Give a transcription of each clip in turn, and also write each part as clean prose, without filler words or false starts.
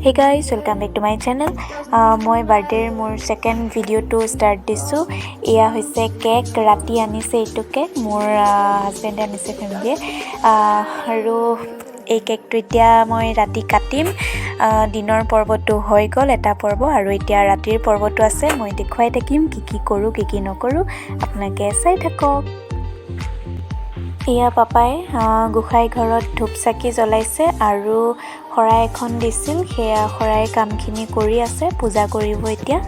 Hey guys, welcome back to my channel. মই বাৰ্থডেৰ মোৰ second ভিডিঅ'টো ষ্টাৰ্ট দিছোঁ। এয়া হৈছে কেক, ৰাতি আনিছে এইটো কেক, মোৰ হাজবেণ্ডে আনিছে ফেমিলিয়ে। আৰু এই কেকটো এতিয়া মই ৰাতি কাটিম। দিনৰ পৰ্বটো হৈ গ'ল এটা পৰ্ব, আৰু এতিয়া ৰাতিৰ পৰ্বটো আছে। মই দেখুৱাই থাকিম কি কৰোঁ কি নকৰোঁ, আপোনালোকে চাই থাকক। এয়া পাপাই গোসাঁই ঘৰত ধূপ চাকি জ্বলাইছে আৰু শৰাই এখন দিছিল। সেয়া শৰাই কামখিনি কৰি আছে, পূজা কৰিব এতিয়া।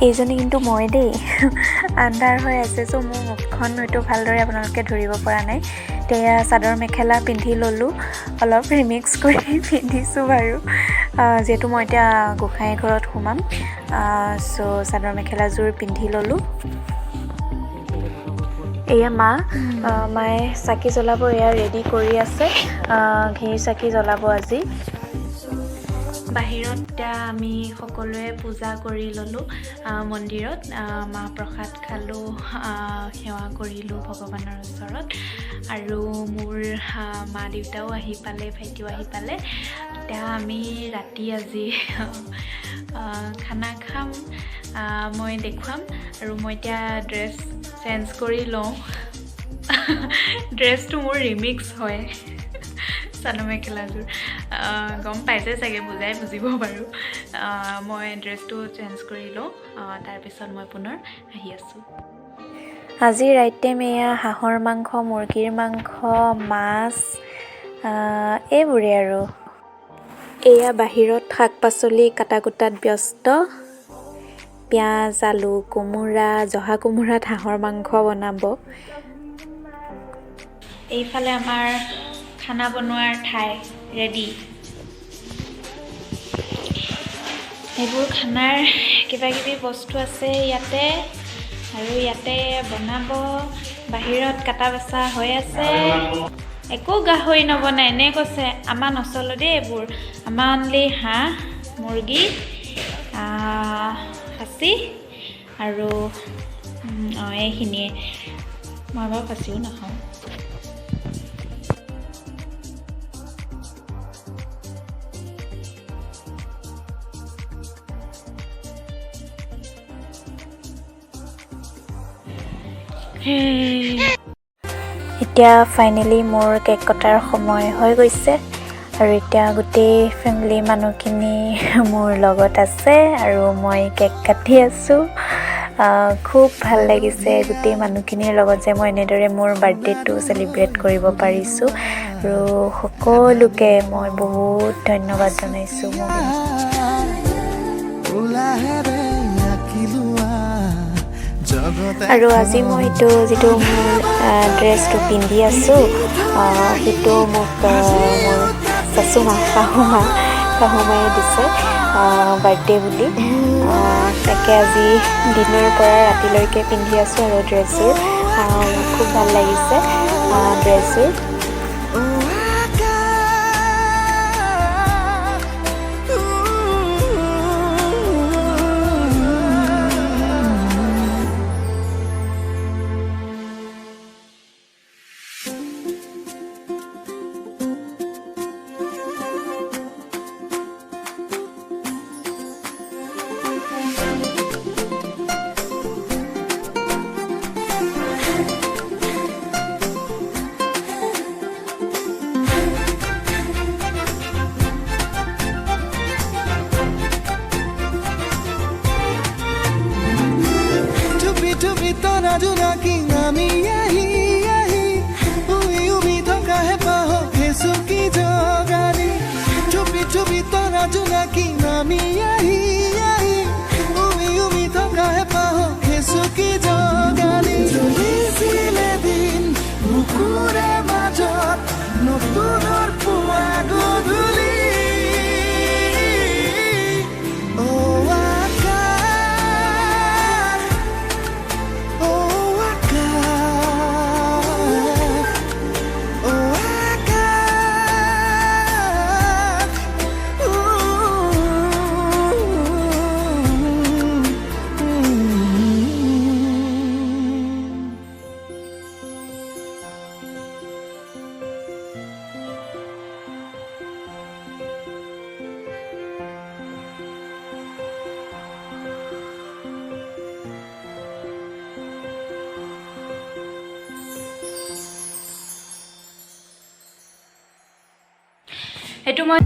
এইজনী কিন্তু মই দেই, আন্ধাৰ হৈ আছে, চ' মোৰ মুখখন হয়তো ভালদৰে আপোনালোকে ধৰিব পৰা নাই। এতিয়া চাদৰ মেখেলা পিন্ধি ল'লোঁ, অলপ ৰিমিক্স কৰি পিন্ধিছোঁ বাৰু, যিহেতু মই এতিয়া গোসাঁই ঘৰত সোমাম। চ' চাদৰ মেখেলাযোৰ পিন্ধি ল'লোঁ। এয়া মায়ে চাকি জ্বলাব, এয়া ৰেডি কৰি আছে। ঘিৰ চাকি জ্বলাব আজি। বাহিৰত এতিয়া আমি সকলোৱে পূজা কৰি ল'লোঁ মন্দিৰত। মাহ প্ৰসাদ খালোঁ, সেৱা কৰিলোঁ ভগৱানৰ ওচৰত। আৰু মোৰ মা দেউতাও আহি পালে, ভাইটিও আহি পালে। এতিয়া আমি ৰাতি আজি খানা খাম, মই দেখুৱাম। আৰু মই এতিয়া ড্ৰেছ চেঞ্জ কৰি লওঁ। ড্ৰেছটো মোৰ ৰিমিক্স হয়, চাদৰ মেখেলাযোৰ। গম পাইছে চাগে, বুজিব বাৰু। মই ড্ৰেছটো চেঞ্জ কৰি লওঁ, তাৰপিছত মই পুনৰ আহি আছোঁ। আজিৰ আইটেম এয়া হাঁহৰ মাংস, মুৰ্গীৰ মাংস, মাছ, এইবোৰে আৰু। এয়া বাহিৰত শাক পাচলি কাটা কুটাত ব্যস্ত। পিঁয়াজ, আলু, কোমোৰা, জহা কোমোৰাত হাঁহৰ মাংস বনাব। এইফালে আমাৰ খানা বনোৱাৰ ঠাই ৰেডি। এইবোৰ খানাৰ কিবাকিবি বস্তু আছে ইয়াতে, আৰু ইয়াতে বনাব। বাহিৰত কাটা বাচা হৈ আছে। একো গাহৰি নবনাই, এনে কৈছে আমাৰ নচলে দেই এইবোৰ। আমাৰ অনলি হাঁহ, মুৰ্গী, খাচী আৰু এইখিনিয়ে। মই বাৰু খাচীও নাখাওঁ। এতিয়া ফাইনেলি মোৰ কেক কটাৰ সময় হৈ গৈছে, আৰু এতিয়া গোটেই ফেমিলি মানুহখিনি মোৰ লগত আছে, আৰু মই কেক কাটি আছোঁ। খুব ভাল লাগিছে গোটেই মানুহখিনিৰ লগত যে মই এনেদৰে মোৰ বাৰ্থডেটো চেলিব্ৰেট কৰিব পাৰিছোঁ, আৰু সকলোকে মই বহুত ধন্যবাদ জনাইছোঁ। আৰু আজি মই যিটো মোৰ ড্ৰেছটো পিন্ধি আছোঁ, সেইটো মোক মোৰ শাহুমায়ে দিছে বাৰ্থডে বুলি। তাকে আজি দিনৰ পৰা ৰাতিলৈকে পিন্ধি আছোঁ, আৰু ড্ৰেছযোৰ খুব ভাল লাগিছে ড্ৰেছযোৰ। জোনাকী নামি আহি উমি থকাহে পাহৰিছো কি জগাৰী। চুপি তৰা জোনাকী নামি আহি উমি থকাহে পাহৰিছো কি জগাৰী। চলিছিলে দিন বুকুৰে মাজত নতুনৰ পুৱা গধূলি। সেইটো মই